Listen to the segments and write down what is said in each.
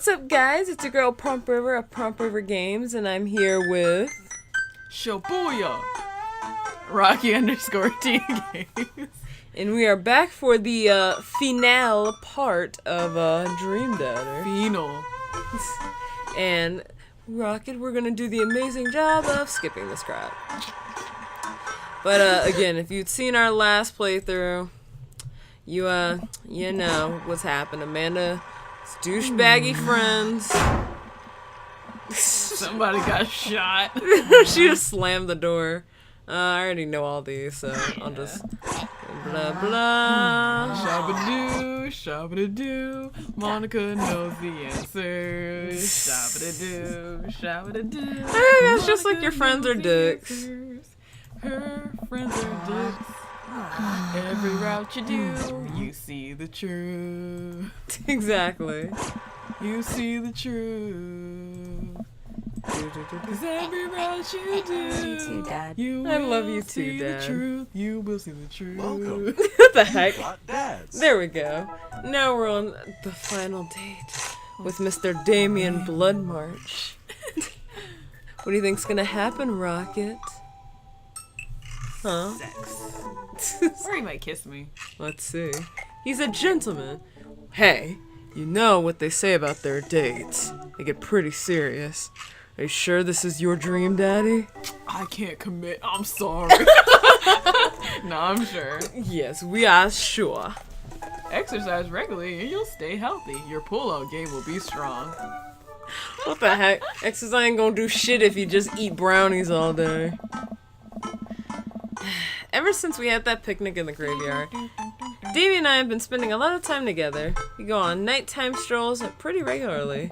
What's up, guys? It's your girl Prompt River of Prompt River Games, and I'm here with Shabuya Rocky _T Games. And we are back for the finale part of Dream Dadder. Final. And Rocket, we're gonna do the amazing job of skipping this crap. But again, if you'd seen our last playthrough, you know what's happened. Amanda's douchebaggy friends. Somebody got shot. She just slammed the door. I already know all these, so I'll just blah blah. Shabba-doo, shabba-doo. Monica knows the answer. Shabba-doo, shabba-doo. It's just like your friends are dicks. Her friends are dicks. Every route you do, you see the truth. Exactly. You see the truth. 'Cause every route you do, you too, Dad. you I love will you too, see Dad. The truth. You will see the truth. Welcome. What the heck? Hot dads. There we go. Now we're on the final date with Mr. Damien Bloodmarch. What do you think's gonna happen, Rocket? Huh? Sex. Or he might kiss me. Let's see. He's a gentleman. Hey, you know what they say about their dates. They get pretty serious. Are you sure this is your dream daddy? I can't commit. I'm sorry. No, I'm sure. Yes, we are sure. Exercise regularly and you'll stay healthy. Your pull-out game will be strong. What the heck? Exercise ain't gonna do shit if you just eat brownies all day. Ever since we had that picnic in the graveyard, Damien and I have been spending a lot of time together. We go on nighttime strolls pretty regularly.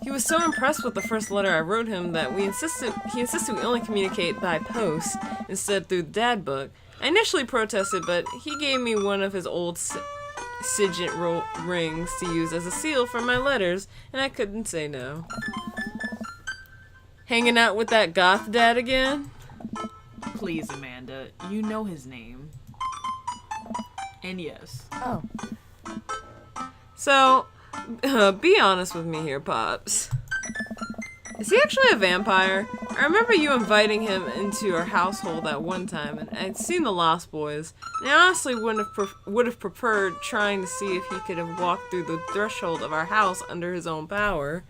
He was so impressed with the first letter I wrote him that he insisted we only communicate by post instead through the dad book. I initially protested, but he gave me one of his old signet rings to use as a seal for my letters, and I couldn't say no. Hanging out with that goth dad again? Please, Amanda. You know his name. And yes. Oh. So, be honest with me here, Pops. Is he actually a vampire? I remember you inviting him into our household at one time, and I'd seen The Lost Boys, and I honestly would have preferred trying to see if he could have walked through the threshold of our house under his own power.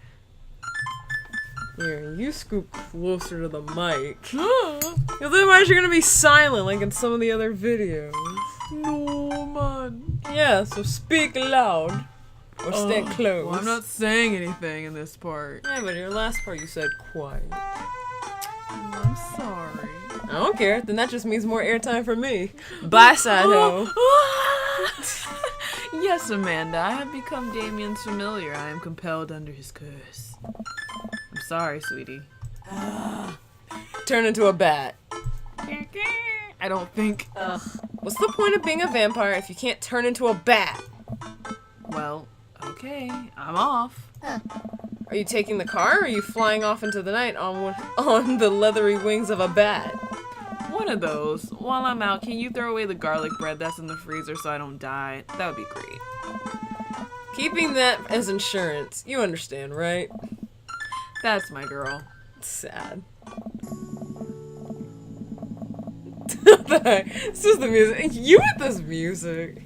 Here, you scoop closer to the mic. Because otherwise you're gonna be silent like in some of the other videos. No, man. Yeah, so speak loud. Or stay close. Well, I'm not saying anything in this part. Yeah, but your last part you said quiet. I'm sorry. I don't care. Then that just means more airtime for me. Bye, Sado. Yes, Amanda. I have become Damien's familiar. I am compelled under his curse. I'm sorry, sweetie. Turn into a bat. I don't think. What's the point of being a vampire if you can't turn into a bat? Well, okay. I'm off. Are you taking the car, or are you flying off into the night on the leathery wings of a bat? One of those. While I'm out, can you throw away the garlic bread that's in the freezer so I don't die? That would be great. Keeping that as insurance. You understand, right? That's my girl. Sad. It's just the music. You with this music.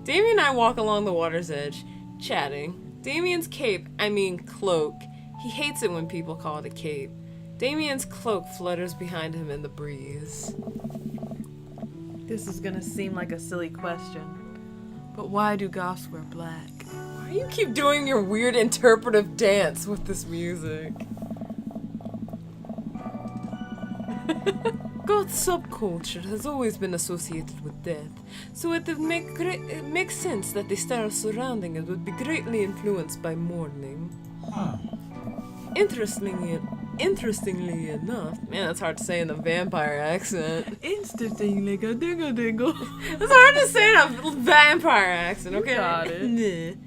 Damien and I walk along the water's edge, chatting. Damien's cloak. He hates it when people call it a cape. Damien's cloak flutters behind him in the breeze. This is gonna seem like a silly question, but why do goths wear black? Why do you keep doing your weird interpretive dance with this music? Goth subculture has always been associated with death, so it makes sense that the style surrounding it would be greatly influenced by mourning. Interestingly enough, man, that's hard to say in a vampire accent. Interestingly, like a dingle dingle. It's hard to say in a vampire accent, okay? You got it.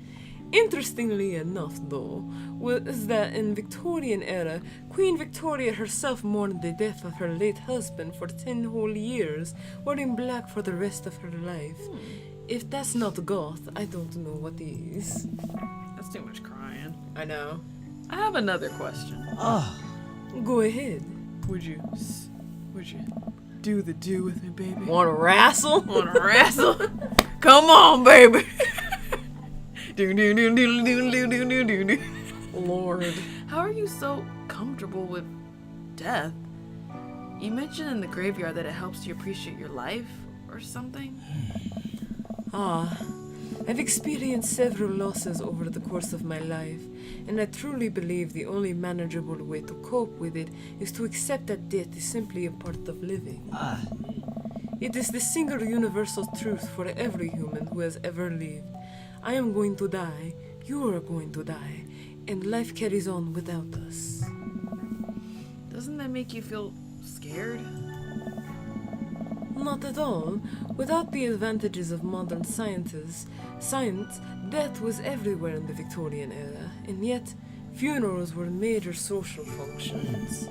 Interestingly enough, though, was that in Victorian era, Queen Victoria herself mourned the death of her late husband for 10 whole years, wearing black for the rest of her life. If that's not goth, I don't know what is. That's too much crying. I know. I have another question. Go ahead. Would you do the do with me, baby? Want to wrestle? Wanna wrestle? Come on, baby. Do do do do do do do do do do. Lord. How are you so comfortable with death? You mentioned in the graveyard that it helps you appreciate your life or something. I've experienced several losses over the course of my life, and I truly believe the only manageable way to cope with it is to accept that death is simply a part of living. It is the single universal truth for every human who has ever lived. I am going to die, you are going to die, and life carries on without us. Doesn't that make you feel scared? Not at all. Without the advantages of modern science, death was everywhere in the Victorian era, and yet funerals were major social functions.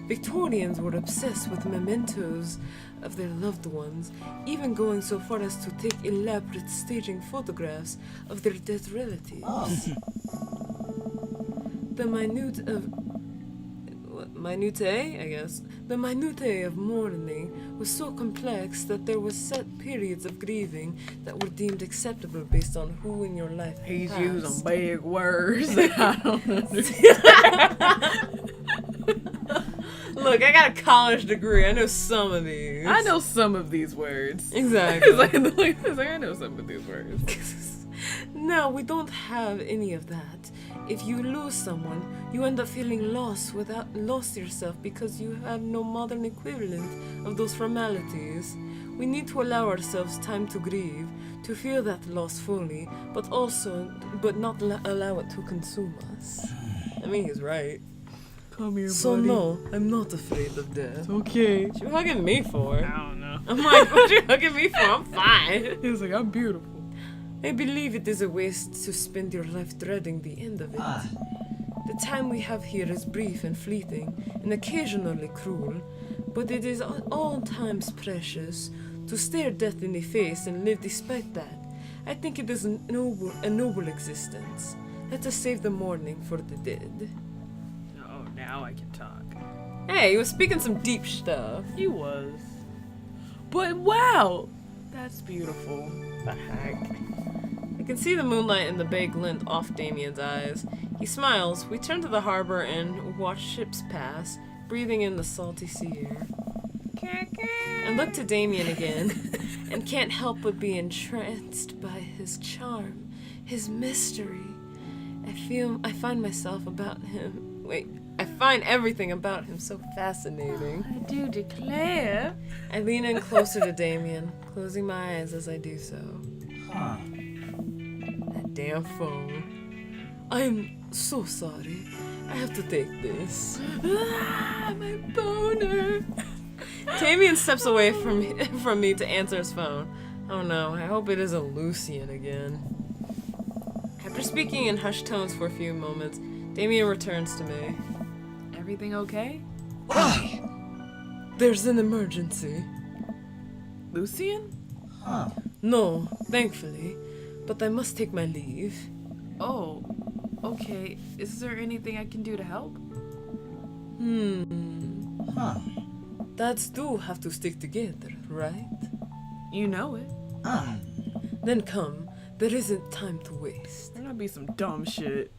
Victorians were obsessed with mementos of their loved ones, even going so far as to take elaborate staging photographs of their dead relatives. The minutiae of mourning was so complex that there was set periods of grieving that were deemed acceptable based on who in your life had He's passed. using big words that I don't understand. Look, I got a college degree. I know some of these. I know some of these words. Exactly. It's like I know some of these words. No, we don't have any of that. If you lose someone, you end up feeling lost yourself because you have no modern equivalent of those formalities. We need to allow ourselves time to grieve, to feel that loss fully, but not allow it to consume us. I mean, he's right. Come here, So buddy. no, I'm not afraid of death. Okay. What you hugging me for? I don't know. I'm like, what you hugging me for? I'm fine. He was like, I'm beautiful. I believe it is a waste to spend your life dreading the end of it. The time we have here is brief and fleeting, and occasionally cruel, but it is at all times precious to stare death in the face and live despite that. I think it is a noble existence. Let us save the mourning for the dead. Oh, now I can talk. Hey, he was speaking some deep stuff. He was. But wow! That's beautiful. The heck? I can see the moonlight and the bay glint off Damien's eyes. He smiles. We turn to the harbor and watch ships pass, breathing in the salty sea air. I look to Damien again, and can't help but be entranced by his charm, his mystery. I find everything about him so fascinating. I do declare. I lean in closer to Damien, closing my eyes as I do so. That damn phone. I'm so sorry. I have to take this. My boner. Damien steps away from me to answer his phone. Oh no, I hope it isn't Lucian again. After speaking in hushed tones for a few moments, Damien returns to me. Everything okay? Why? There's an emergency. Lucian? No, thankfully, but I must take my leave. Oh, okay. Is there anything I can do to help? Dads do have to stick together, right? You know it. Then come. There isn't time to waste. There's gonna be some dumb shit.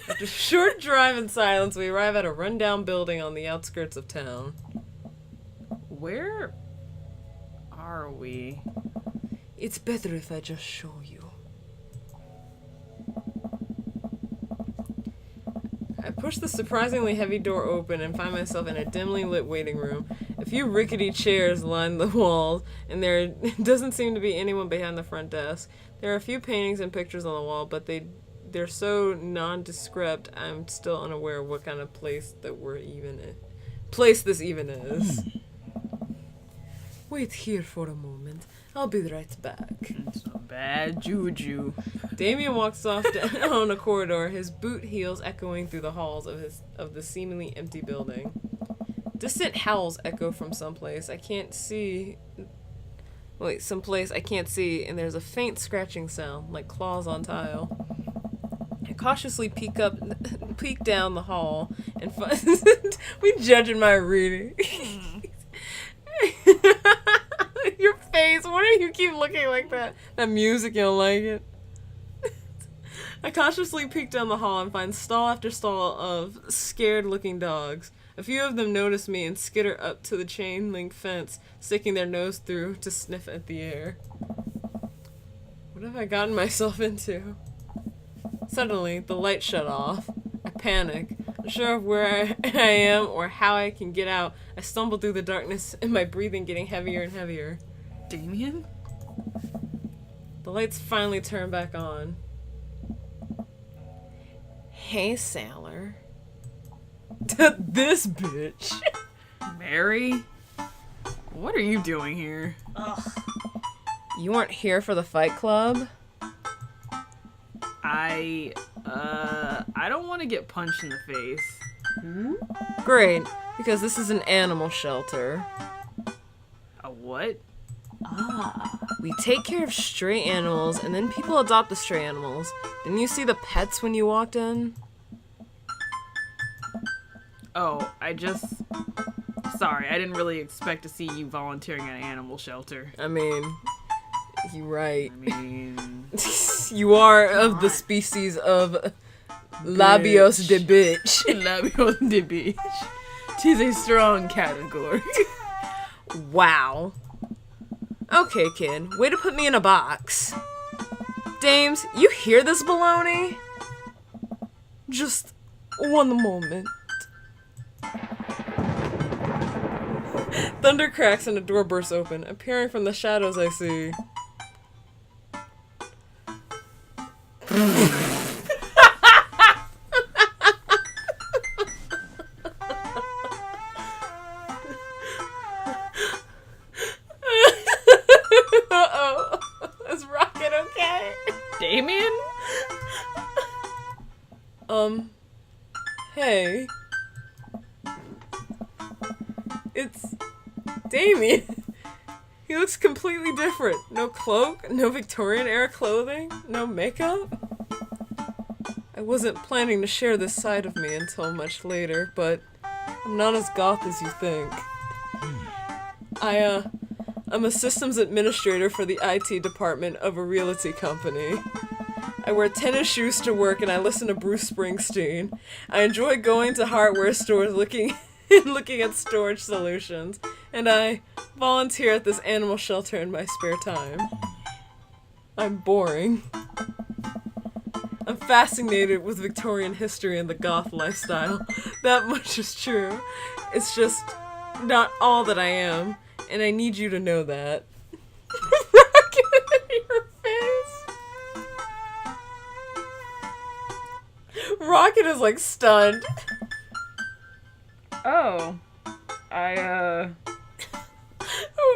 After a short drive in silence, we arrive at a rundown building on the outskirts of town. Where are we? It's better if I just show you. I push the surprisingly heavy door open and find myself in a dimly lit waiting room. A few rickety chairs line the walls, and there doesn't seem to be anyone behind the front desk. There are a few paintings and pictures on the wall, but they're so nondescript, I'm still unaware of what kind of place this even is. Wait here for a moment. I'll be right back. It's a bad juju. Damien walks off down a corridor, his boot heels echoing through the halls of the seemingly empty building. Distant howls echo from someplace. I can't see Wait, someplace I can't see, and there's a faint scratching sound, like claws on tile. I cautiously peek down the hall, and we judging my reading. Your face, why do you keep looking like that? That music, you don't like it? I cautiously peek down the hall and find stall after stall of scared-looking dogs. A few of them notice me and skitter up to the chain-link fence, sticking their nose through to sniff at the air. What have I gotten myself into? Suddenly, the light shut off. I panic. Unsure of where I am or how I can get out, I stumble through the darkness and my breathing getting heavier and heavier. Damien? The lights finally turn back on. Hey, Sailor. This bitch. Mary? What are you doing here? Ugh. You weren't here for the fight club? I don't want to get punched in the face. Great, because this is an animal shelter. A what? We take care of stray animals, and then people adopt the stray animals. Didn't you see the pets when you walked in? Oh, sorry, I didn't really expect to see you volunteering at an animal shelter. I mean, you're right. I mean... You are of the species of Labios de bitch. Labios de bitch. 'Tis a strong category. Wow. Okay, kid. Way to put me in a box. Dames, you hear this baloney? Just one moment. Thunder cracks and a door bursts open. Appearing from the shadows, I see... Uh-oh. Is Rocket okay? Damien? Hey. It's Damien. He looks completely different. No cloak, no Victorian-era clothing, no makeup. I wasn't planning to share this side of me until much later, but I'm not as goth as you think. I'm a systems administrator for the IT department of a realty company. I wear tennis shoes to work and I listen to Bruce Springsteen. I enjoy going to hardware stores looking at storage solutions, and I volunteer at this animal shelter in my spare time. I'm boring. I'm fascinated with Victorian history and the goth lifestyle. That much is true. It's just not all that I am, and I need you to know that. Rocket in your face. Rocket is like stunned. Oh.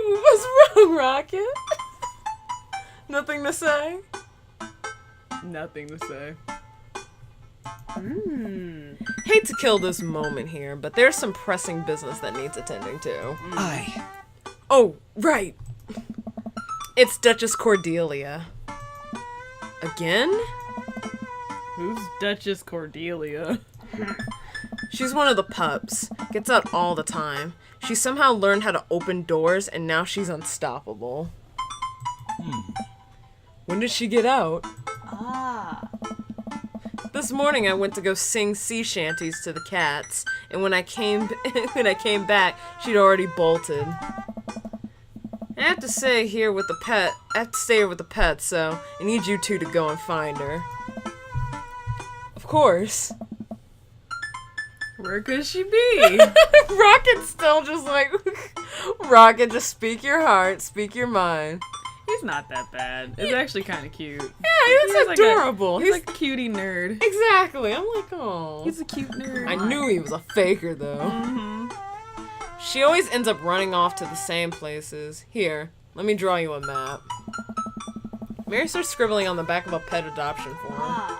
What's wrong, Rocket? Nothing to say? Nothing to say. Hate to kill this moment here, but there's some pressing business that needs attending to. Oh, right. It's Duchess Cordelia. Again? Who's Duchess Cordelia? She's one of the pups. Gets out all the time. She somehow learned how to open doors, and now she's unstoppable. When did she get out? This morning I went to go sing sea shanties to the cats, and when I came back, she'd already bolted. I have to stay here with the pet, so I need you two to go and find her. Of course. Where could she be? Rocket's still just like, Rocket, just speak your heart, speak your mind. He's not that bad. It's actually kind of cute. Yeah, he's adorable. He's like a cutie nerd. Exactly. I'm like, oh. He's a cute nerd. I knew he was a faker, though. She always ends up running off to the same places. Here, let me draw you a map. Mary starts scribbling on the back of a pet adoption form.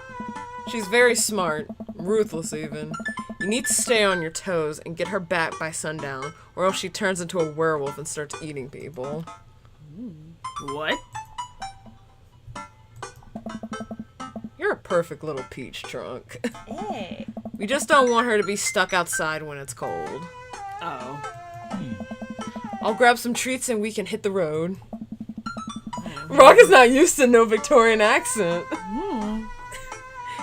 She's very smart, ruthless even. You need to stay on your toes and get her back by sundown, or else she turns into a werewolf and starts eating people. What? You're a perfect little peach, Trunk. Hey. We just don't want her to be stuck outside when it's cold. Oh. I'll grab some treats and we can hit the road. Rock is not used to no Victorian accent.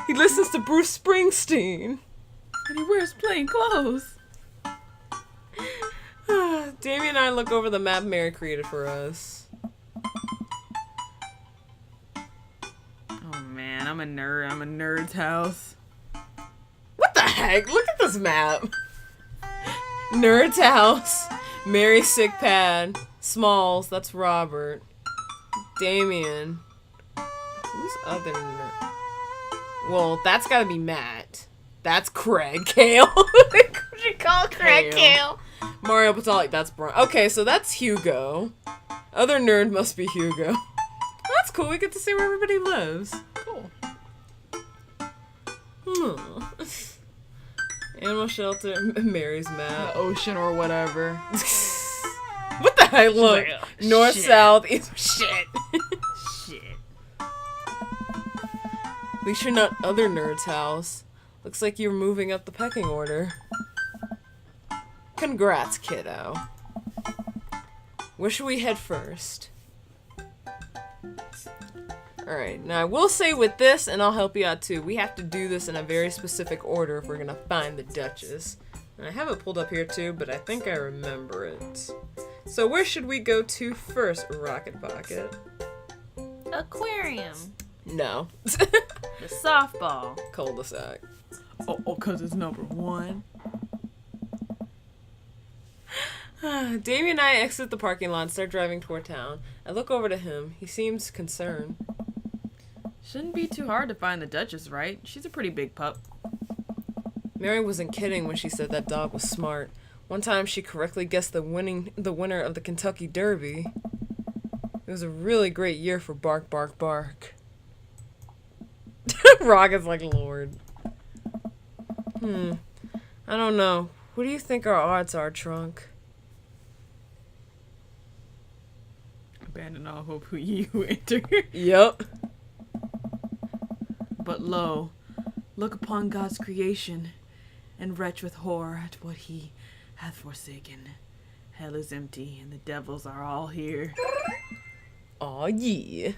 He listens to Bruce Springsteen. And he wears plain clothes. Damien and I look over the map Mary created for us. Oh man, I'm a nerd. I'm a nerd's house. What the heck? Look at this map. Nerd's house. Mary's sick pad. Smalls, that's Robert. Damien. Who's other nerd? Well, that's gotta be Matt. That's Craig Kale. What you call Craig Kale? Mario Batali, that's Brian. Okay, so that's Hugo. Other nerd must be Hugo. That's cool, we get to see where everybody lives. Cool. Animal shelter, Mary's map. The ocean or whatever. What the heck? Look. Like, North, shit. south, east. Shit. Shit. At least you're not other nerd's house. Looks like you're moving up the pecking order. Congrats, kiddo. Where should we head first? Alright, now I will say with this, and I'll help you out too, we have to do this in a very specific order if we're gonna find the Duchess. And I have it pulled up here too, but I think I remember it. So where should we go to first, Rocket Pocket? Aquarium. No. The softball. Cul-de-sac. Oh, cause it's number 1. Damien and I exit the parking lot and start driving toward town. I look over to him. He seems concerned. Shouldn't be too hard to find the Duchess, right? She's a pretty big pup. Mary wasn't kidding when she said that dog was smart. One time she correctly guessed the winner of the Kentucky Derby. It was a really great year for Bark Bark Bark. Rocket's like, Lord. I don't know. What do you think our odds are, Trunk? Abandon all hope who ye who enter. Yep. But lo, look upon God's creation, and retch with horror at what he hath forsaken. Hell is empty, and the devils are all here. Aw, yeah.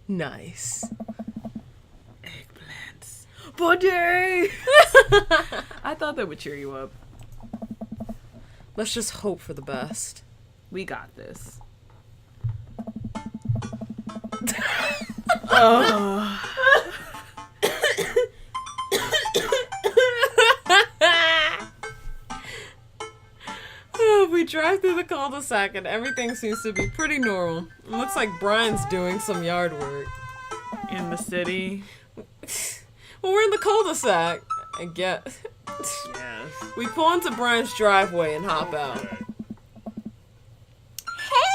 Nice. Eggplants. Buddy! I thought that would cheer you up. Let's just hope for the best. We got this. We drive through the cul-de-sac and everything seems to be pretty normal. It looks like Brian's doing some yard work. In the city. Well, we're in the cul-de-sac, I guess. Yes. We pull into Brian's driveway and hop out.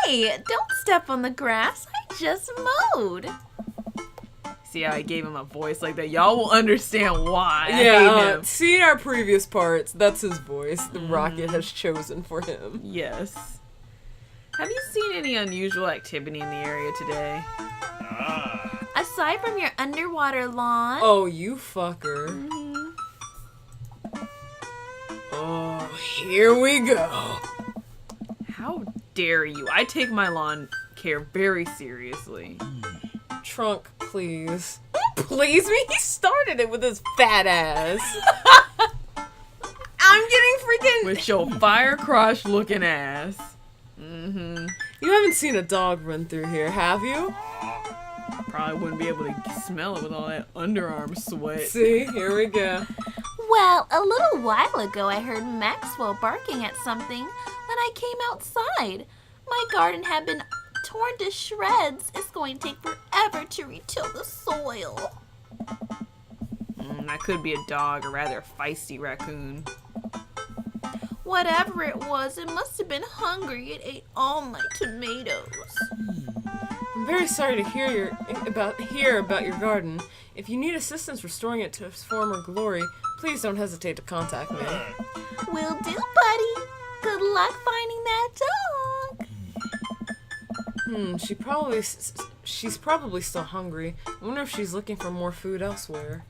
Hey, don't step on the grass. I just mowed. See how I gave him a voice like that? Y'all will understand why. I hate Yeah, him. see our previous parts. That's his voice. The Rocket has chosen for him. Yes. Have you seen any unusual activity in the area today? Aside from your underwater lawn. Oh, you fucker. Mhm. Oh, here we go. How dare you? I take my lawn care very seriously. Trunk, please. Please me? He started it with his fat ass. I'm getting freaking... With your fire crotch looking ass. Mm-hmm. You haven't seen a dog run through here, have you? Probably wouldn't be able to smell it with all that underarm sweat. See, here we go. Well, a little while ago I heard Maxwell barking at something when I came outside. My garden had been torn to shreds. It's going to take forever to retill the soil. That could be a dog, or rather a feisty raccoon. Whatever it was, it must have been hungry. It ate all my tomatoes. I'm very sorry to hear about your garden. If you need assistance restoring it to its former glory, please don't hesitate to contact me. Will do, buddy. Good luck finding that dog. She's probably still hungry. I wonder if she's looking for more food elsewhere.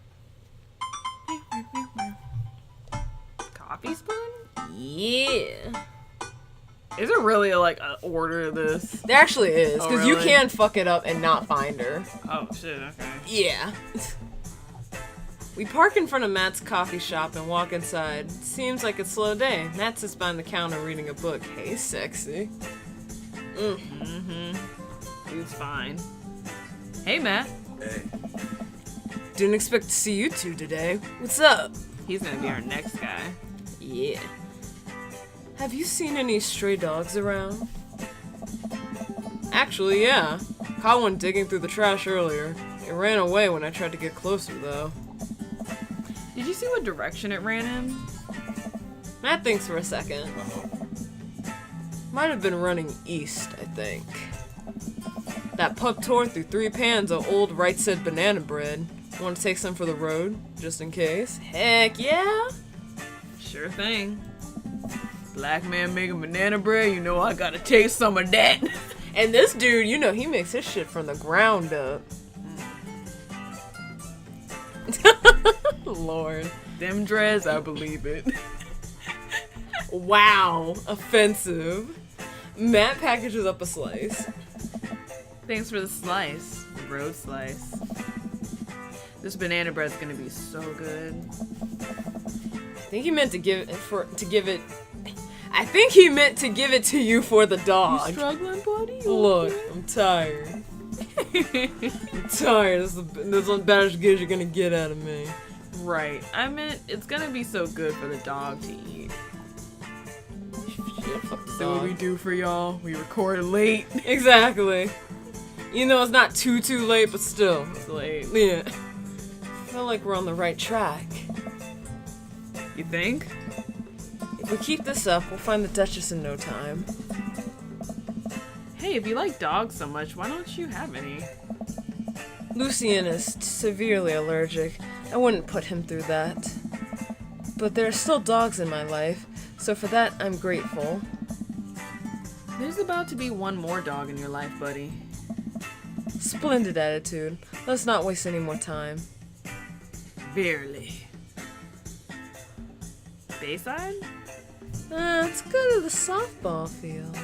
Coffee spoon? Yeah. Is there really an order to this? There actually is, Oh, because you really? can fuck it up and not find her. Oh shit, okay. Yeah. We park in front of Matt's coffee shop and walk inside. Seems like a slow day. Matt sits behind the counter reading a book. Hey, sexy. Dude's fine. Hey, Matt. Hey. Didn't expect to see you two today. What's up? He's gonna be our next guy. Yeah. Have you seen any stray dogs around? Actually, yeah. Caught one digging through the trash earlier. It ran away when I tried to get closer, though. Did you see what direction it ran in? Matt thinks for a second. Might have been running east, I think. That pup tore through 3 pans of old right said banana bread. Want to take some for the road, just in case? Heck yeah! Sure thing. Black man making banana bread, you know I gotta taste some of that. And this dude, you know he makes his shit from the ground up. Lord. Them dreads, I believe it. Wow. Offensive. Matt packages up a slice. Thanks for the slice. The road slice. This banana bread's gonna be so good. I think he meant to give it to you for the dog. Struggling, buddy? Look, I'm tired. I'm tired. This is about as good as you're gonna get out of me. Right. I meant it's gonna be so good for the dog to eat. Shit, fuck the So what dog. we do for y'all, we recorded late. Exactly. You know it's not too late, but still. It's late. Yeah. I feel like we're on the right track. You think? If we keep this up, we'll find the Duchess in no time. Hey, if you like dogs so much, why don't you have any? Lucien is severely allergic. I wouldn't put him through that. But there are still dogs in my life, so for that I'm grateful. There's about to be one more dog in your life, buddy. Splendid attitude. Let's not waste any more time. Barely. Bayside? Let's go to the softball field.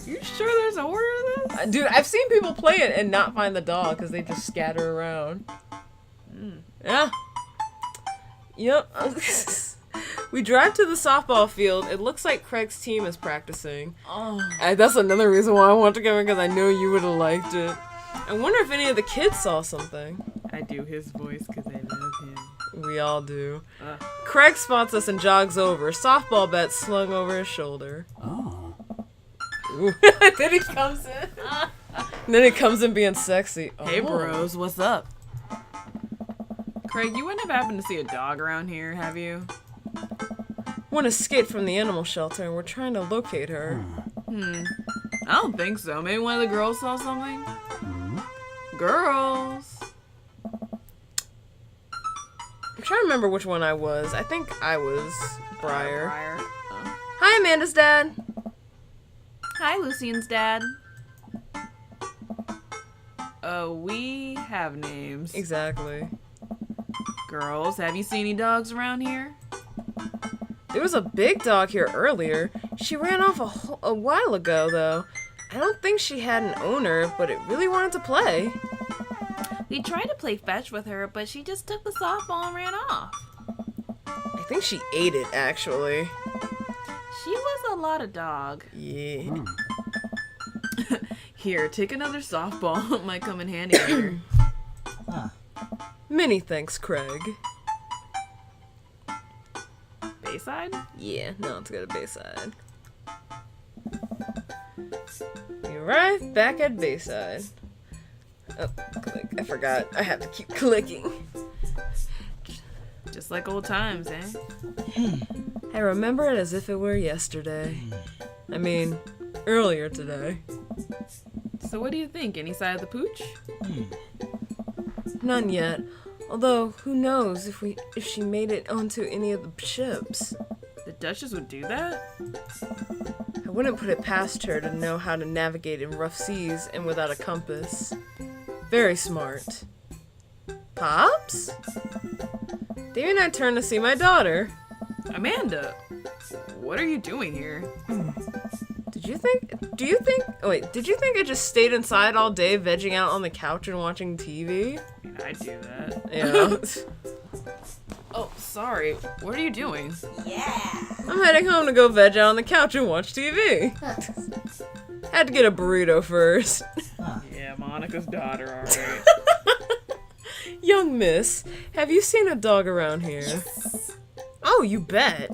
You sure there's an order to this? Dude, I've seen people play it and not find the dog because they just scatter around. Yeah. Yep. We drive to the softball field. It looks like Craig's team is practicing. Oh. That's another reason why I want to go in, because I know you would have liked it. I wonder if any of the kids saw something. I do his voice because I love him. We all do. Craig spots us and jogs over, softball bat slung over his shoulder. Oh. Ooh. Then he comes in. And then he comes in being sexy. Hey, Oh. bros, what's up? Craig, you wouldn't have happened to see a dog around here, have you? One escaped from the animal shelter and we're trying to locate her. I don't think so. Maybe one of the girls saw something? Girls! I'm trying to remember which one I was. I think I was Briar. Briar. Oh. Hi, Amanda's dad. Hi, Lucian's dad. We have names. Exactly. Girls, have you seen any dogs around here? There was a big dog here earlier. She ran off a while ago, though. I don't think she had an owner, but it really wanted to play. We tried to play fetch with her, but she just took the softball and ran off. I think she ate it, actually. She was a lot of dog. Yeah. Here, take another softball. It might come in handy later. Many thanks, Craig. Bayside? Yeah, now let's go to Bayside. We arrived back at Bayside. Oh, click. I forgot. I have to keep clicking. Just like old times, eh? I remember it as if it were yesterday. I mean, earlier today. So what do you think? Any side of the pooch? None yet. Although, who knows if she made it onto any of the ships. The Duchess would do that? I wouldn't put it past her to know how to navigate in rough seas and without a compass. Very smart. Pops? Damien and I turned to see my daughter. Amanda, what are you doing here? Did you think I just stayed inside all day vegging out on the couch and watching TV? I do that. Yeah. Oh, sorry. What are you doing? I'm heading home to go veg out on the couch and watch TV. Had to get a burrito first. Yeah, Monica's daughter, alright. Young miss, have you seen a dog around here? Yes. Oh, you bet.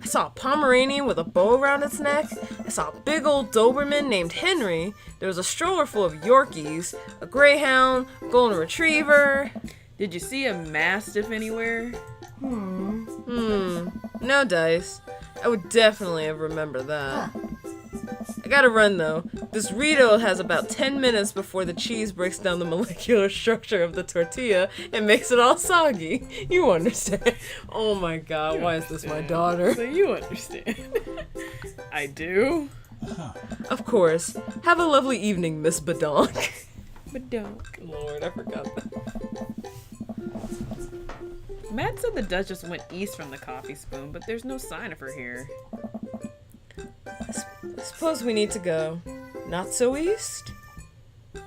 I saw a Pomeranian with a bow around its neck. I saw a big old Doberman named Henry. There was a stroller full of Yorkies, a Greyhound, a Golden Retriever. Did you see a Mastiff anywhere? No dice. I would definitely have remembered that. I gotta run though. This Rito has about 10 minutes before the cheese breaks down the molecular structure of the tortilla and makes it all soggy. You understand. Oh my god, why is this my daughter? So you understand. I do. Of course. Have a lovely evening, Miss Badonk. Badonk. Lord, I forgot that. Matt said the Duchess went east from the coffee spoon, but there's no sign of her here. I suppose we need to go. Not so east? I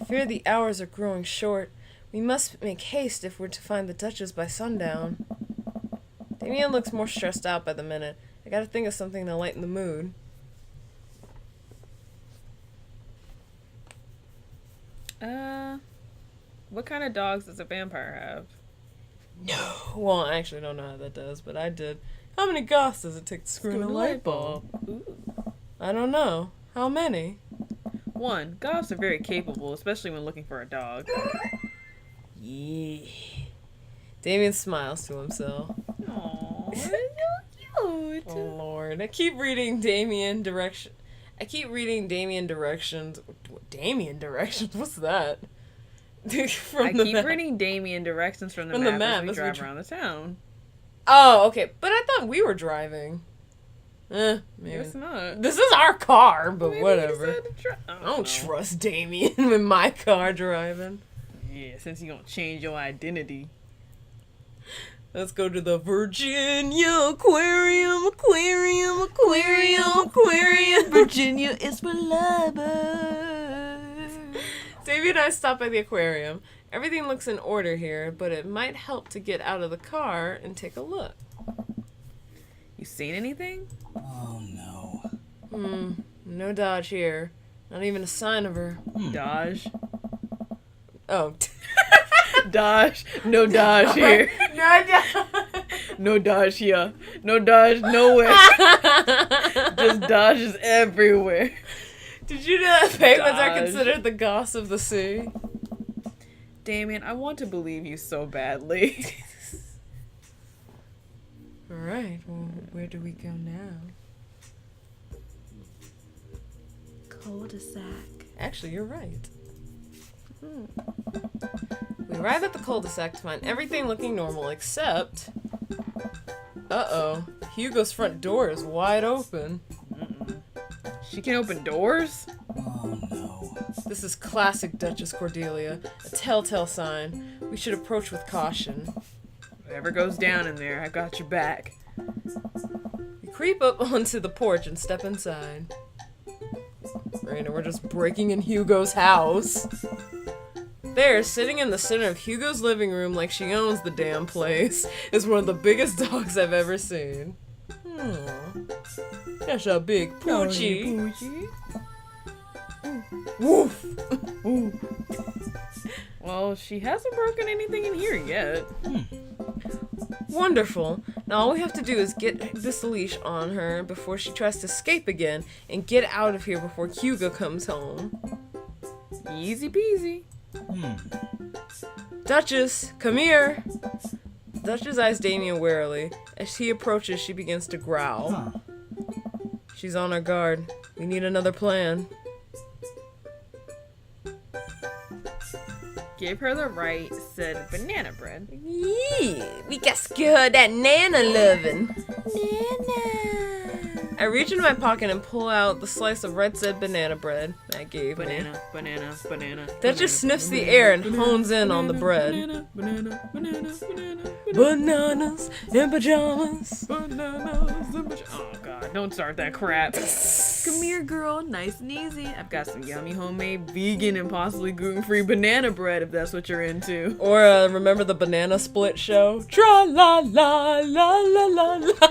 fear the hours are growing short. We must make haste if we're to find the Duchess by sundown. Damien looks more stressed out by the minute. I gotta think of something to lighten the mood. What kind of dogs does a vampire have? No. Well, I actually don't know how that does, but I did. How many goths does it take to screw in a light bulb? Ooh. I don't know. How many? 1. Goths are very capable, especially when looking for a dog. Yeah. Damien smiles to himself. Aww, that's so cute. Oh Lord. I keep reading Damien directions. Damien directions. What's that? I keep reading Damien directions from the map as we drive around the town. Oh, okay. But I thought we were driving. Maybe. It's not. This is our car, but Maybe whatever. I don't trust Damien with my car driving. Yeah, since you're gonna change your identity. Let's go to the Virginia Aquarium. Virginia is for lovers. Davey and I stopped by the aquarium. Everything looks in order here, but it might help to get out of the car and take a look. You seen anything? Oh no. No Dodge here. Not even a sign of her. Dodge. Oh. Dodge. No Dodge here. No Dodge. No Dodge here. No Dodge nowhere. Just Dodges everywhere. Did you know that penguins are Dodge. considered the goths of the sea? Damien, I want to believe you so badly. Alright, well, where do we go now? Cul-de-sac. Actually, you're right. We arrive at the cul-de-sac to find everything looking normal except... Uh-oh. Hugo's front door is wide open. She can open doors? Oh no. This is classic Duchess Cordelia. A telltale sign. We should approach with caution. Whatever goes down in there, I got your back. We creep up onto the porch and step inside. Right, and we're just breaking in Hugo's house. There, sitting in the center of Hugo's living room like she owns the damn place, is one of the biggest dogs I've ever seen. That's a big poochie. Woof. Well, she hasn't broken anything in here yet. Wonderful. Now all we have to do is get this leash on her before she tries to escape again and get out of here before Hugo comes home. Easy peasy. Duchess, come here. Duchess eyes Damien warily. As he approaches, she begins to growl. She's on her guard. We need another plan. Give her the right said banana bread. Yeah, we got to get her that Nana lovin'. Nana. I reach into my pocket and pull out the slice of red said banana bread Matt gave me. Banana. That just sniffs the air and hones in on the bread. Banana. Bananas in pajamas. Oh god, don't start that crap. Come here, girl. Nice and easy. I've got some yummy homemade vegan and possibly gluten-free banana bread if that's what you're into. Or remember the banana split show? Tra la la la la la la.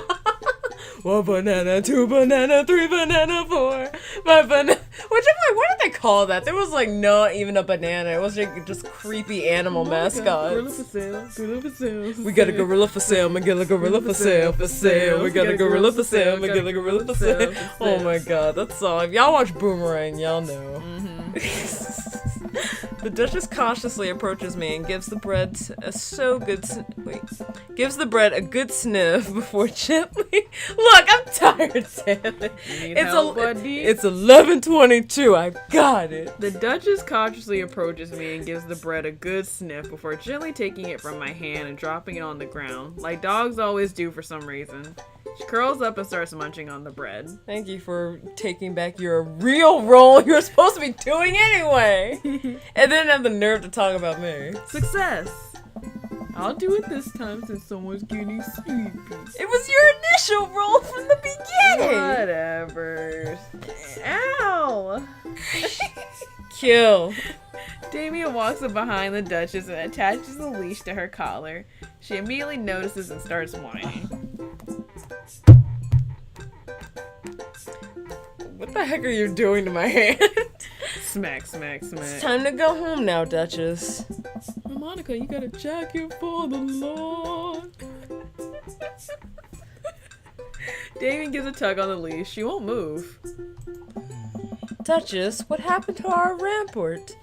1 banana, 2 banana, 3 banana, 4, 5 banana. Which I'm like, what did they call that? There was like not even a banana. It was like just creepy animal mascots. Gorilla for sale. We got a gorilla for sale, Miguel, a gorilla for sale, for sale. We got a gorilla for sale, Miguel, a gorilla for sale. Oh my god, that song. If y'all watch Boomerang, y'all know. The Duchess cautiously approaches me and gives the bread gives the bread a good sniff before gently. Look, I'm tired, damn it. It's 11:22. I got it. The Duchess cautiously approaches me and gives the bread a good sniff before gently taking it from my hand and dropping it on the ground, like dogs always do for some reason. She curls up and starts munching on the bread. Thank you for taking back your real role you were supposed to be doing anyway. And then have the nerve to talk about me. Success! I'll do it this time since someone's getting sleepy. It was your initial role from the beginning. Whatever. Ow! Kill. Damien walks up behind the Duchess and attaches the leash to her collar. She immediately notices and starts whining. What the heck are you doing to my hand? Smack. It's time to go home now, Duchess. Monica, you got a jacket for the Lord. Damien gives a tug on the leash. She won't move. Duchess, what happened to our rampart?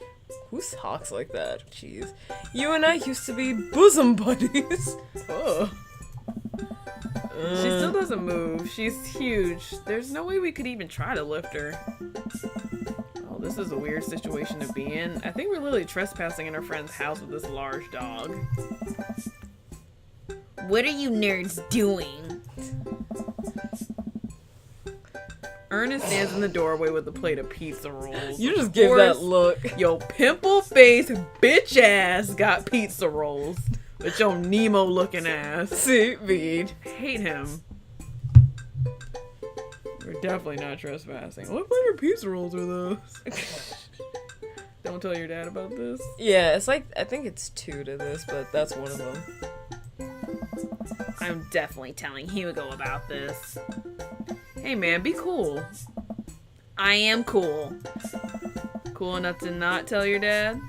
Who talks like that? Jeez. You and I used to be bosom buddies. Ugh. She still doesn't move. She's huge. There's no way we could even try to lift her. Oh, this is a weird situation to be in. I think we're literally trespassing in our friend's house with this large dog. What are you nerds doing? Ernest stands in the doorway with a plate of pizza rolls. You just gave that look. Yo, pimple face bitch ass got pizza rolls. With your Nemo looking ass. See, Bede. Hate him. We're definitely not trespassing. What flavor pizza rolls are those? Don't tell your dad about this. Yeah, it's like, I think it's 2 to this, but that's one of them. I'm definitely telling Hugo about this. Hey man, be cool. I am cool. Cool enough to not tell your dad?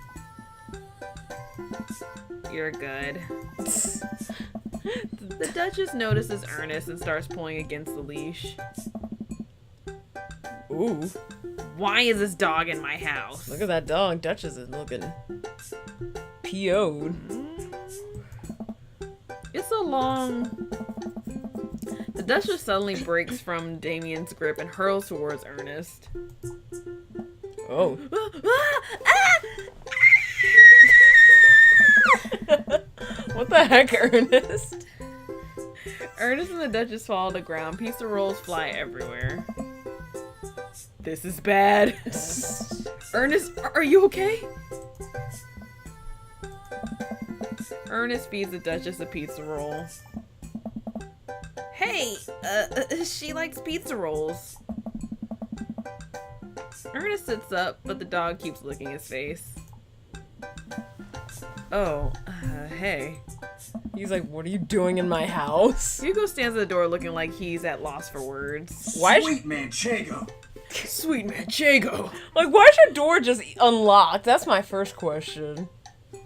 You're good. The Duchess notices Ernest and starts pulling against the leash. Ooh. Why is this dog in my house? Look at that dog. Duchess is looking PO'd. It's a long... The Duchess suddenly breaks from Damien's grip and hurls towards Ernest. Oh. What the heck, Ernest? Ernest and the Duchess fall to the ground. Pizza rolls fly everywhere. This is bad. Ernest, are you okay? Ernest feeds the Duchess a pizza roll. Hey, she likes pizza rolls. Ernest sits up, but the dog keeps licking his face. Oh, hey. He's like, what are you doing in my house? Hugo stands at the door looking like he's at loss for words. Why? Sweet Manchego. Sweet Manchego. Like, why is your door just unlocked? That's my first question.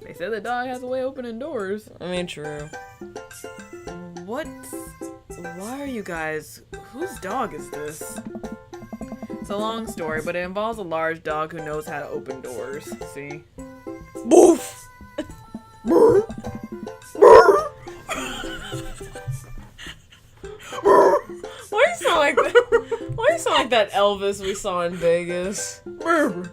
They said the dog has a way of opening doors. I mean, true. What? Why are you guys... Whose dog is this? It's a long story, but it involves a large dog who knows how to open doors. See? Boof! Why you sound like that? Why you sound like that Elvis we saw in Vegas? Murmur.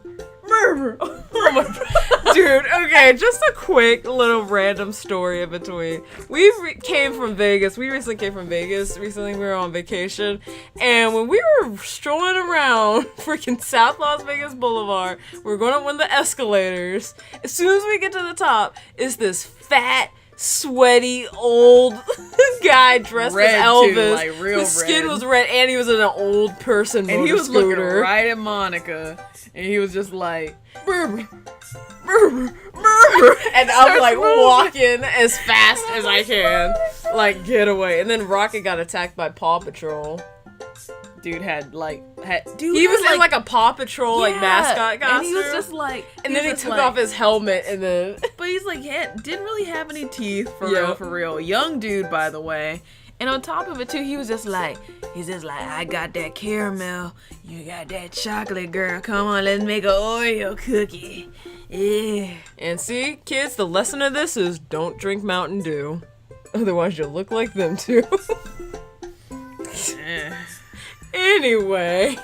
Oh my god. Dude, okay, just a quick little random story in between. We came from Vegas. We recently came from Vegas. Recently we were on vacation. And when we were strolling around freaking South Las Vegas Boulevard, we were going up one of the escalators. As soon as we get to the top, is this fat, sweaty, old guy dressed Red as Elvis. too, like real His skin red. was red and he was in an old person motor And he was scooter. looking right at Monica. And he was just like, And I'm like walking as fast as I can. Like, get away. And then Rocket got attacked by Paw Patrol. dude had He was in like a Paw Patrol like mascot costume. And he was just like, and then he took off his helmet and then but he's like, didn't really have any teeth for Yeah. real, for real. Young dude, by the way. And on top of it too, he was just like, I got that caramel, you got that chocolate, girl. Come on, let's make an Oreo cookie. Yeah. And see, kids, the lesson of this is don't drink Mountain Dew. Otherwise you'll look like them too. Anyway.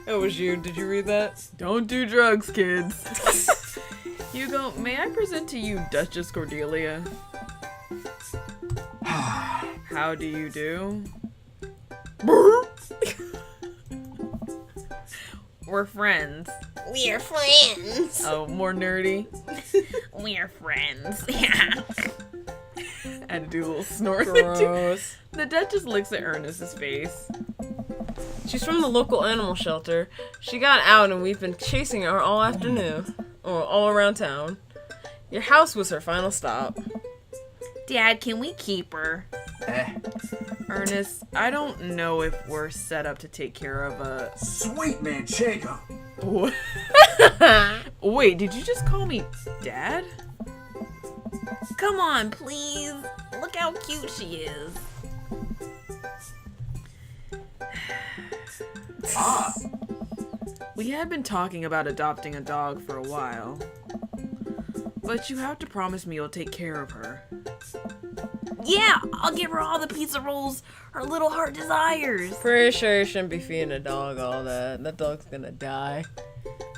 That was you. Did you read that? Don't do drugs, kids. Hugo, may I present to you Duchess Cordelia? How do you do? We're friends. We're friends. Oh, more nerdy. We're friends. I had to do a little snort there too. Gross. The Duchess looks at Ernest's face. She's from the local animal shelter. She got out and we've been chasing her all afternoon. Or all around town. Your house was her final stop. Dad, can we keep her? Ernest, I don't know if we're set up to take care of a... Sweet manchego. What? Wait, did you just call me Dad? Come on, please. Look how cute she is. We had been talking about adopting a dog for a while. But you have to promise me you'll take care of her. Yeah, I'll give her all the pizza rolls her little heart desires. Pretty sure you shouldn't be feeding a dog all that. That dog's gonna die.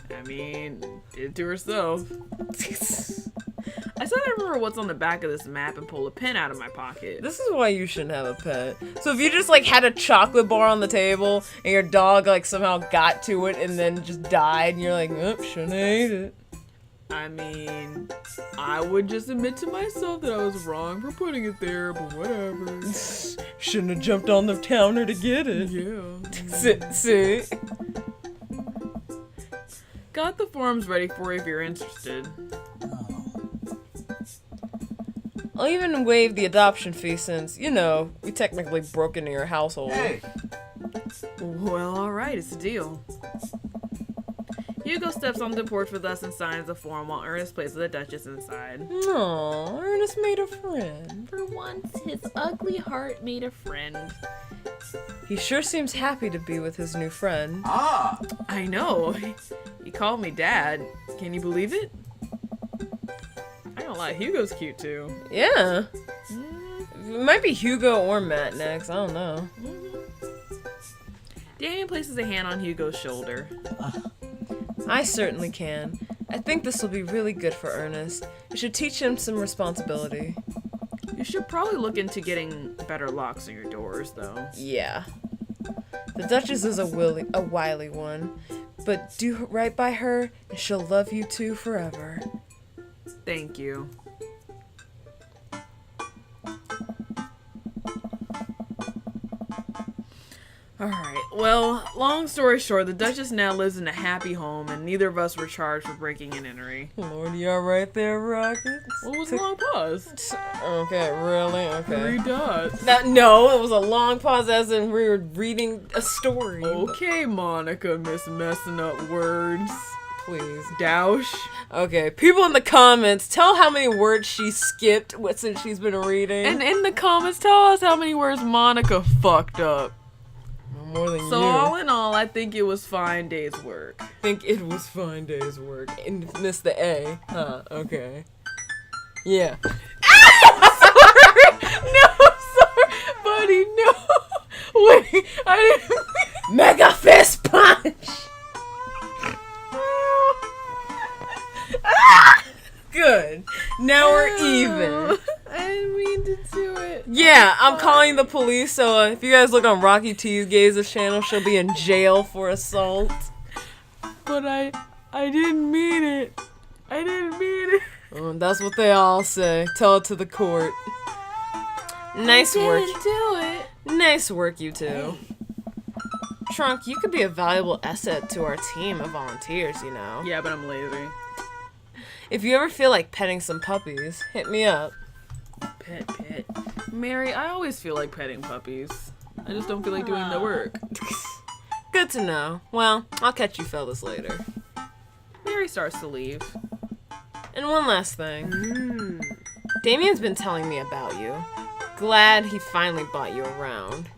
I mean, did it to herself. I said I remember what's on the back of this map and pull a pen out of my pocket. This is why you shouldn't have a pet. So if you just like had a chocolate bar on the table and your dog like somehow got to it and then just died and you're like, oh, shouldn't have ate it. I mean, I would just admit to myself that I was wrong for putting it there, but whatever. Shouldn't have jumped on the counter to get it. Yeah. See? Got the forms ready for you if you're interested. I'll even waive the adoption fee since, you know, we technically broke into your household. Hey, Well, alright, it's a deal. Hugo steps on the porch with us and signs the form while Ernest plays with the Duchess inside. Aw, Ernest made a friend. For once, his ugly heart made a friend. He sure seems happy to be with his new friend. I know. He called me Dad. Can you believe it? I don't lie, Hugo's cute too. Yeah. It might be Hugo or Matt next, I don't know. Damien places a hand on Hugo's shoulder. I certainly can. I think this will be really good for Ernest. You should teach him some responsibility. You should probably look into getting better locks on your doors, though. Yeah. The Duchess is a wily one, but do right by her and she'll love you too forever. Thank you. Alright, well, long story short, the Duchess now lives in a happy home, and neither of us were charged for breaking and entering. Lord, you alright there, Rocket? What was a long pause? Okay, really? Okay. 3 dots. No, it was a long pause as in we were reading a story. Okay, Monica, Miss Messing Up Words. Please. Douche. Okay, people in the comments, tell how many words she skipped since she's been reading. And in the comments, tell us how many words Monica fucked up. More than So you. all in all, I think it was fine day's work. Think it was fine day's work. And miss the A. Huh, okay. Yeah. No, I'm sorry, buddy, no. Wait, I didn't... Mega fist punch! police, so if you guys look on Rocky T's Gaze's channel, she'll be in jail for assault. But I didn't mean it. I didn't mean it. Oh, that's what they all say. Tell it to the court. Nice work. Didn't do it. Nice work, you two. Trunk, you could be a valuable asset to our team of volunteers, you know. Yeah, but I'm lazy. If you ever feel like petting some puppies, hit me up. Pet. Mary, I always feel like petting puppies. I just don't feel like doing the work. Good to know. Well, I'll catch you fellas later. Mary starts to leave. And one last thing. Damien's been telling me about you. Glad he finally brought you around.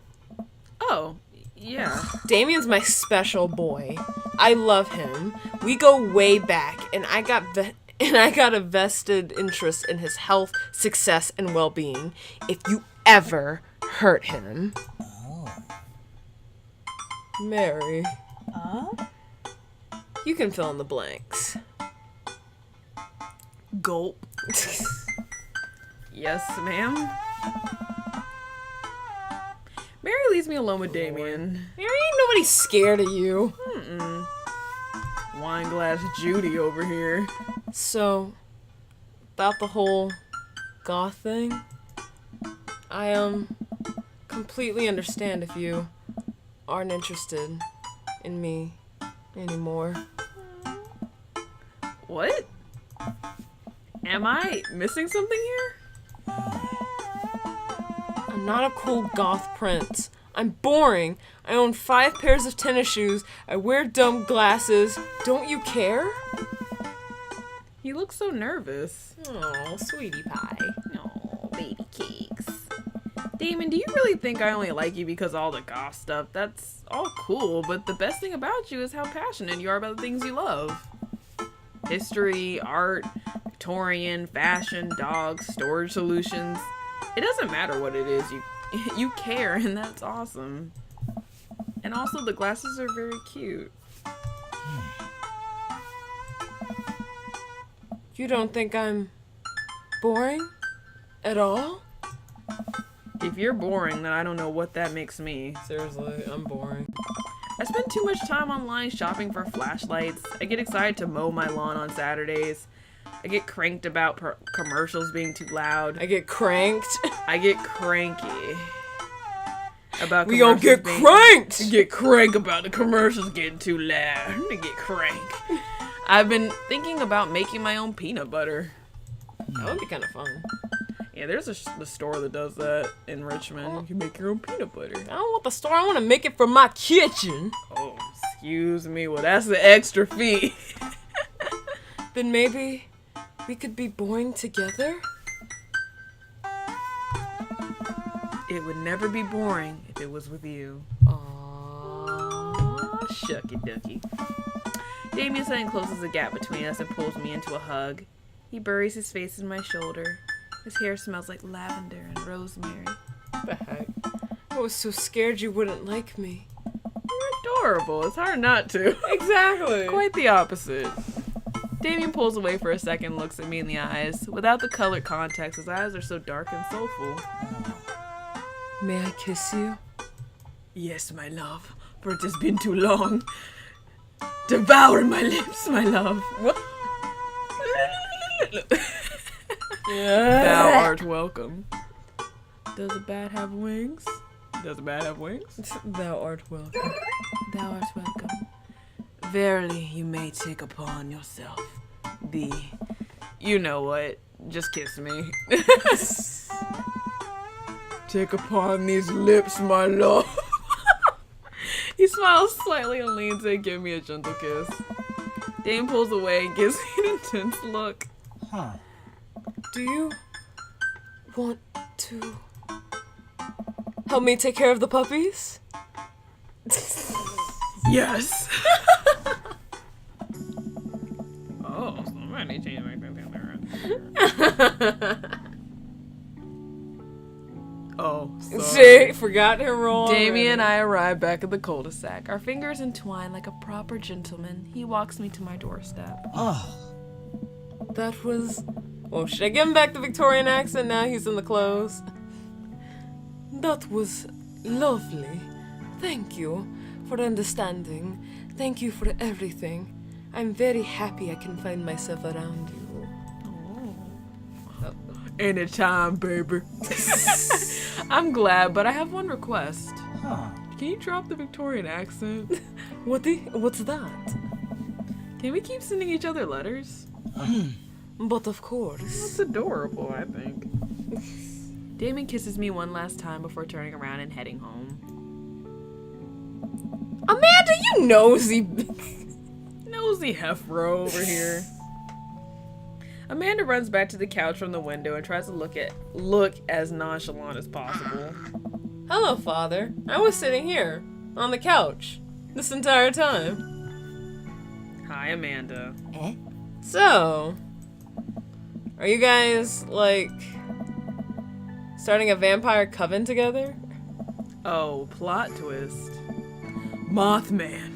Oh, yeah. Damien's my special boy. I love him. We go way back, and I got a vested interest in his health, success, and well-being. If you ever hurt him. Mary. You can fill in the blanks. Gulp. Yes, ma'am. Mary leaves me alone with Damien. Mary, ain't nobody scared of you. Wine glass Judy over here. So, about the whole goth thing, I completely understand if you aren't interested in me anymore. What? Am I missing something here? I'm not a cool goth prince. I'm boring. I own 5 pairs of tennis shoes. I wear dumb glasses. Don't you care? He looks so nervous. Oh, sweetie pie. Oh, baby cakes. Damon, do you really think I only like you because of all the goth stuff? That's all cool, but the best thing about you is how passionate you are about the things you love. History, art, Victorian, fashion, dogs, storage solutions. It doesn't matter what it is, you care, and that's awesome. And also, the glasses are very cute. You don't think I'm boring at all? If you're boring, then I don't know what that makes me. Seriously, I'm boring. I spend too much time online shopping for flashlights. I get excited to mow my lawn on Saturdays. I get cranked about commercials being too loud. I get cranked. I get cranky about We gonna get being- cranked! I get crank about the commercials getting too loud. I get crank. I've been thinking about making my own peanut butter. That would be kind of fun. Yeah, there's the store that does that in Richmond. You can make your own peanut butter. I don't want the store. I want to make it from my kitchen. Oh, excuse me. Well, that's the extra fee. Then maybe we could be boring together? It would never be boring if it was with you. Aww. Shucky ducky. Damien suddenly closes the gap between us and pulls me into a hug. He buries his face in my shoulder. His hair smells like lavender and rosemary. What the heck? I was so scared you wouldn't like me. You're adorable. It's hard not to. Exactly. Quite the opposite. Damien pulls away for a second and looks at me in the eyes. Without the colored context, his eyes are so dark and soulful. May I kiss you? Yes, my love, for it has been too long. Devour my lips, my love. What? Thou art welcome. Does a bat have wings? Does a bat have wings? Thou art welcome. Thou art welcome. Verily, you may take upon yourself the... You know what? Just kiss me. Take upon these lips, my love. He smiles slightly and leans in, give me a gentle kiss. Dane pulls away and gives me an intense look. Huh. Do you want to help me take care of the puppies? Yes. Oh, somebody changed my Oh, sorry. She forgot her role. Damien and I arrive back at the cul-de-sac. Our fingers entwine like a proper gentleman. He walks me to my doorstep. Oh. That was... Well, should I give him back the Victorian accent now he's in the clothes? That was lovely. Thank you for understanding. Thank you for everything. I'm very happy I can find myself around you. Anytime, baby. I'm glad, but I have one request. Huh. Can you drop the Victorian accent? What's that? Can we keep sending each other letters? But of course. That's adorable, I think. Damien kisses me one last time before turning around and heading home. Amanda, you nosy. Nosy Hefro over here. Amanda runs back to the couch from the window and tries to look as nonchalant as possible. Hello, Father. I was sitting here, on the couch, this entire time. Hi, Amanda. So, are you guys, like, starting a vampire coven together? Oh, plot twist. Mothman.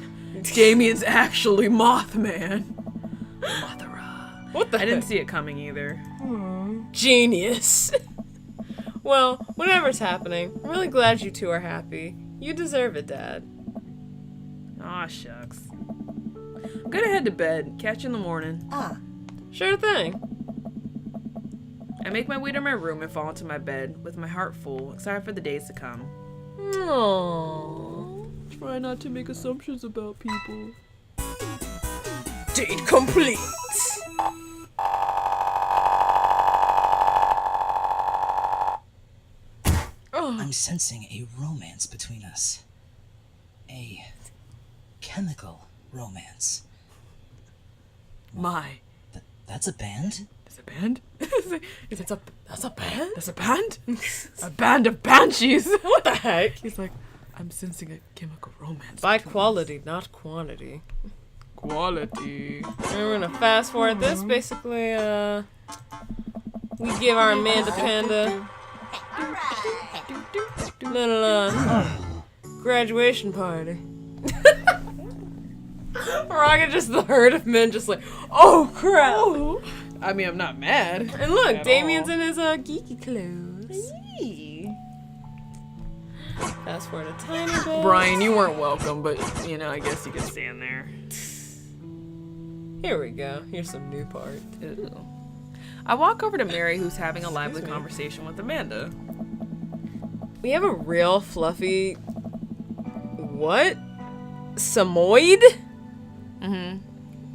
Damien's actually Mothman. Mothra. What the I didn't heck? see it coming either. Genius. Well, whatever's happening, I'm really glad you two are happy. You deserve it, Dad. Aw, shucks. I'm gonna head to bed. Catch you in the morning. Sure thing. I make my way to my room and fall into my bed with my heart full, excited for the days to come. Aww. Try not to make assumptions about people. Date complete. I'm sensing a romance between us. A chemical romance. My. That's a band? Is it a band? That's a band? That's a band? A band of banshees! What the heck? He's like, I'm sensing a chemical romance. By quality, not quantity. Quality. And we're gonna fast forward this. Basically, we give our Amanda Panda little graduation party. Rocket, just the herd of men, just like, oh crap! I mean, I'm not mad. And look, At Damien's all. in his geeky clothes. Fast forward a tiny bit. Brian, you weren't welcome, but, you know, I guess you could stand there. Here we go. Here's some new part. Ew. I walk over to Mary, who's having a lively Excuse me. conversation with Amanda. We have a real fluffy... What? Samoyed? Mm-hmm.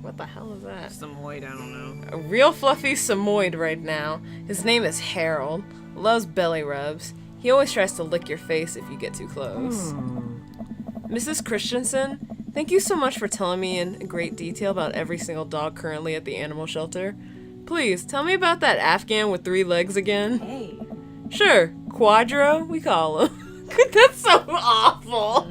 What the hell is that? Some weight, I don't know. A real fluffy Samoyed right now. His name is Harold. Loves belly rubs. He always tries to lick your face if you get too close. Mrs. Christensen, thank you so much for telling me in great detail about every single dog currently at the animal shelter. Please, tell me about that Afghan with 3 legs again. Hey. Sure, Quadro, we call him. That's so awful.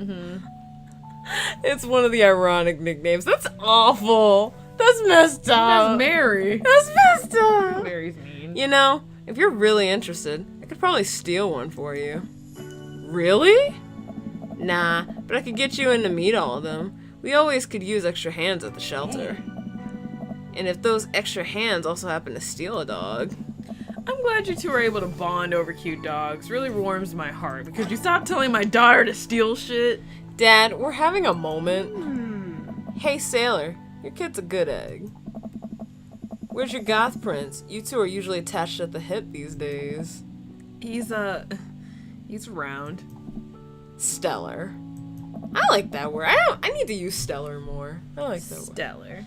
It's one of the ironic nicknames. That's awful. That's messed up. That's Mary. That's messed up. Mary's mean. You know, if you're really interested, I could probably steal one for you. Really? Nah, but I could get you in to meet all of them. We always could use extra hands at the shelter. And if those extra hands also happen to steal a dog. I'm glad you two are able to bond over cute dogs. Really warms my heart because you stopped telling my daughter to steal shit. Dad, we're having a moment. Hey, Sailor, your kid's a good egg. Where's your goth prince? You two are usually attached at the hip these days. He's round. Stellar. I like that word. I need to use stellar more. I like that word. Stellar.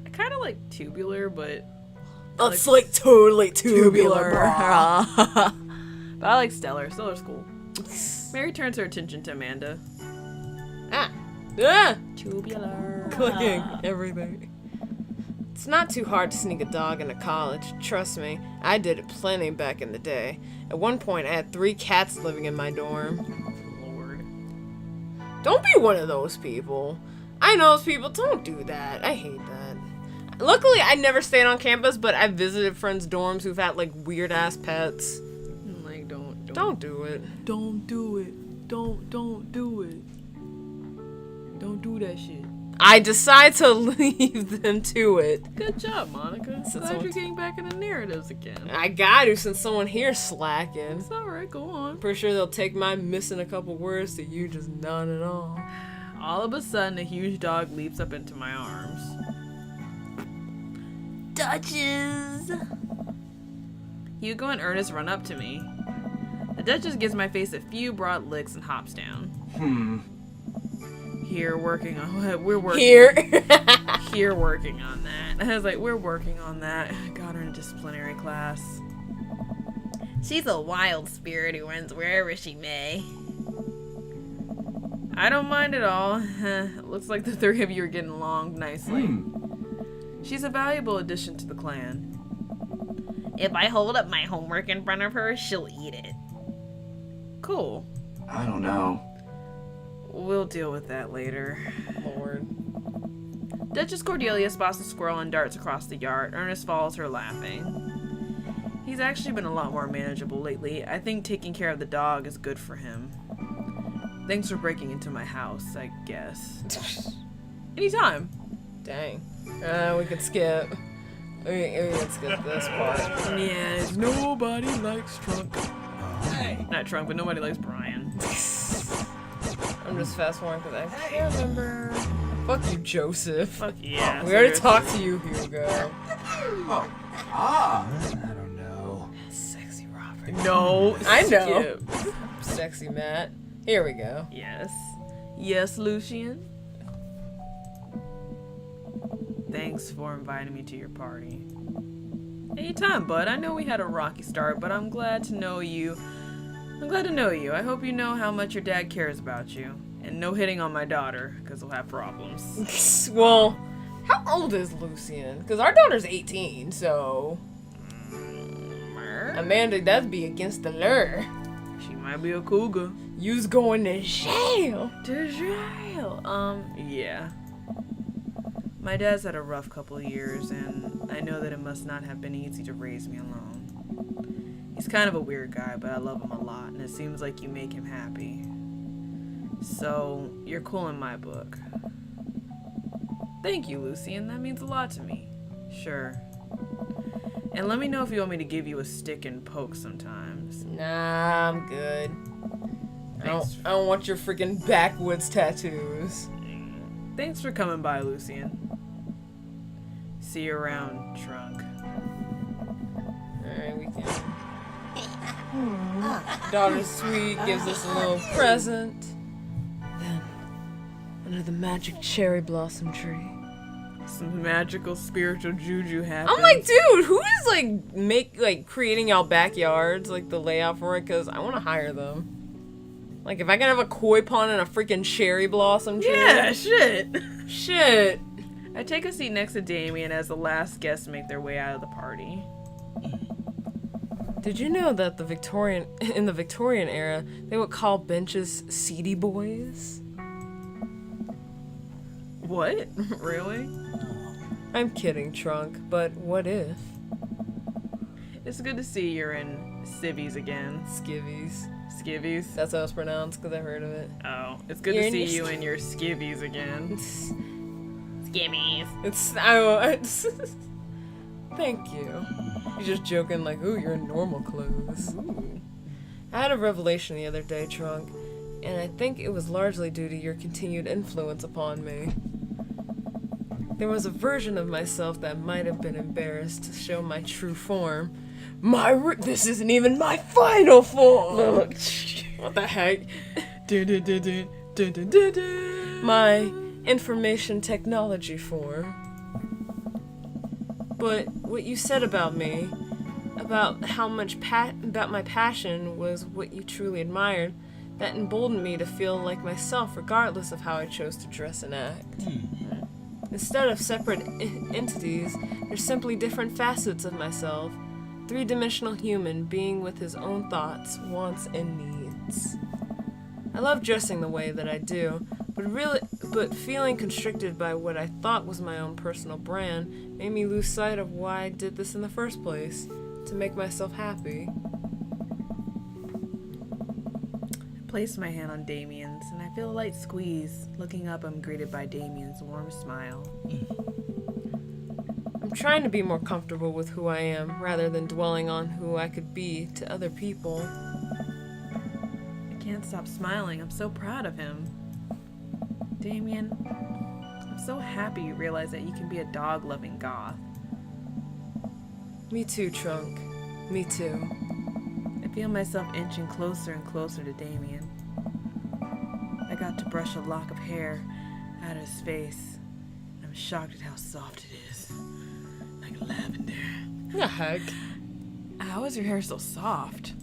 I kind of like tubular, but That's like totally tubular. but I like stellar. Stellar's cool. Mary turns her attention to Amanda. Ah. Tubular. Clicking everything. It's not too hard to sneak a dog into college. Trust me, I did it plenty back in the day. At one point, I had 3 cats living in my dorm. Lord. Don't be one of those people. I know those people. Don't do that. I hate that. Luckily, I never stayed on campus, but I visited friends' dorms who've had like weird ass pets. Like, don't do it. Don't do it. Don't do it. Don't do that shit. I decide to leave them to it. Good job, Monica. Since Glad you're getting back in the narratives again. I got to since someone here's slacking. It's alright, go on. Pretty sure they'll take my missing a couple words to you just none at all. All of a sudden, a huge dog leaps up into my arms. Duchess! Hugo and Ernest run up to me. The Duchess gives my face a few broad licks and hops down. Here, working on... We're working... Here, working on that. I was like, we're working on that. Got her in a disciplinary class. She's a wild spirit who runs wherever she may. I don't mind at all. Looks like the three of you are getting along nicely. She's a valuable addition to the clan. If I hold up my homework in front of her, she'll eat it. Cool. I don't know. We'll deal with that later. Lord. Duchess Cordelia spots the squirrel and darts across the yard. Ernest follows her laughing. He's actually been a lot more manageable lately. I think taking care of the dog is good for him. Thanks for breaking into my house, I guess. Anytime. Dang. We could skip. We can skip this part. Yeah, nobody likes Trunk. Not Trunk, but nobody likes Brian. I'm just fast forwarding because I can't remember. Fuck you, Joseph. Fuck yeah. We already talked to you, Hugo. I don't know. Sexy Robert. No, I know. skip. Sexy Matt. Here we go. Yes. Yes, Lucian. Thanks for inviting me to your party. Anytime, bud. I know we had a rocky start, but I'm glad to know you. I'm glad to know you. I hope you know how much your dad cares about you. And no hitting on my daughter, because we'll have problems. Well, how old is Lucian? Because our daughter's 18, so... Amanda, that'd be against the law. She might be a cougar. You's going to jail. To jail. Yeah. My dad's had a rough couple of years, and I know that it must not have been easy to raise me alone. He's kind of a weird guy, but I love him a lot, and it seems like you make him happy. So, you're cool in my book. Thank you, Lucian. That means a lot to me. Sure. And let me know if you want me to give you a stick and poke sometimes. Nah, I'm good. I don't want your freaking backwoods tattoos. Thanks for coming by, Lucian. See you around, Trunk. Alright, we can. Daughter's sweet, gives us a little present. Then, under the magic cherry blossom tree. Some magical spiritual juju happens. I'm like, dude, who is creating y'all backyards, like the layout for it? Because I want to hire them. Like, if I can have a koi pond and a freaking cherry blossom tree. Yeah, shit. Shit. I take a seat next to Damien as the last guests make their way out of the party. Did you know that in the Victorian era, they would call benches seedy boys? What? Really? I'm kidding, Trunk, but what if? It's good to see you're in civvies again. Skivvies. Skivvies? That's how it's pronounced, because I heard of it. Oh, it's good You're to in see your you in your skivvies again. Skimmies. Thank you. You're just joking like, ooh, you're in normal clothes. Ooh. I had a revelation the other day, Trunk, and I think it was largely due to your continued influence upon me. There was a version of myself that might have been embarrassed to show my true form. This isn't even my final form! Look. What the heck? My information technology form. But what you said about me, about how much about my passion was what you truly admired, that emboldened me to feel like myself regardless of how I chose to dress and act. Instead of separate entities, they're simply different facets of myself. Three-dimensional human being with his own thoughts, wants, and needs. I love dressing the way that I do, but feeling constricted by what I thought was my own personal brand made me lose sight of why I did this in the first place, to make myself happy. place my hand on Damien's, and I feel a light squeeze. Looking up, I'm greeted by Damien's warm smile. I'm trying to be more comfortable with who I am, rather than dwelling on who I could be to other people. I can't stop smiling. I'm so proud of him. Damien, I'm so happy you realize that you can be a dog-loving goth. Me too, Trunk. Me too. I feel myself inching closer and closer to Damien. I got to brush a lock of hair out of his face. I'm shocked at how soft it is. Like lavender. The heck? How is your hair so soft?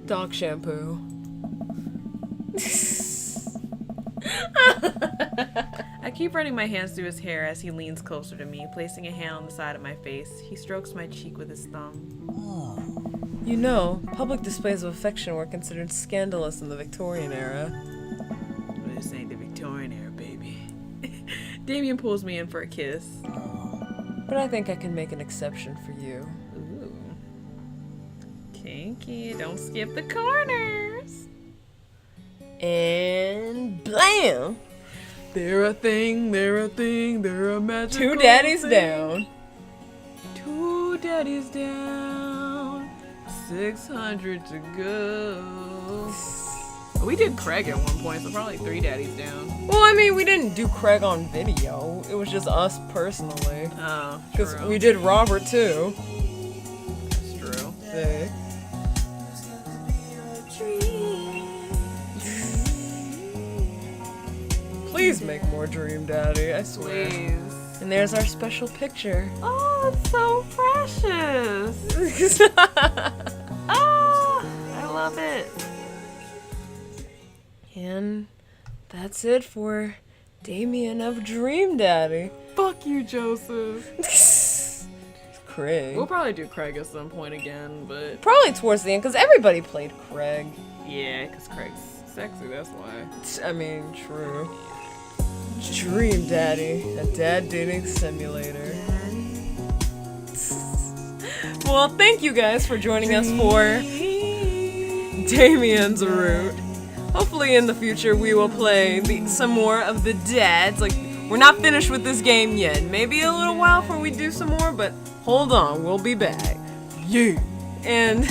Dog shampoo. I keep running my hands through his hair as he leans closer to me, placing a hand on the side of my face. He strokes my cheek with his thumb. Oh. You know, public displays of affection were considered scandalous in the Victorian era. This ain't the Victorian era, baby. Damien pulls me in for a kiss. But I think I can make an exception for you. Ooh. Kinky, don't skip the corners. And blam! They're a thing, they're a thing, they're a magical 2 daddies thing. down. 2 daddies down, 600 to go. We did Craig at one point, so probably 3 daddies down. Well, I mean, we didn't do Craig on video. It was just us personally. Oh, Because true. we did Robert too. That's true. See? Please make more Dream Daddy, I swear. Please. And there's our special picture. Oh, it's so precious. Oh, I love it. And that's it for Damien of Dream Daddy. Fuck you, Joseph. Craig. We'll probably do Craig at some point again, but Probably towards the end, because everybody played Craig. yeah, because Craig's sexy, that's why. I mean, true. Dream Daddy, a dad dating simulator. Well, thank you guys for joining us for Damien's Route. Hopefully in the future we will play some more of the dads. Like, we're not finished with this game yet. Maybe a little while before we do some more, but hold on, we'll be back. Yeah. And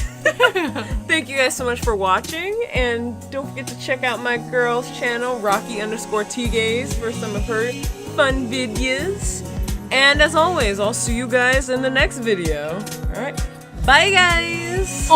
thank you guys so much for watching, and don't forget to check out my girl's channel, Rocky_Tgaze, for some of her fun videos. And as always, I'll see you guys in the next video. Alright, bye guys!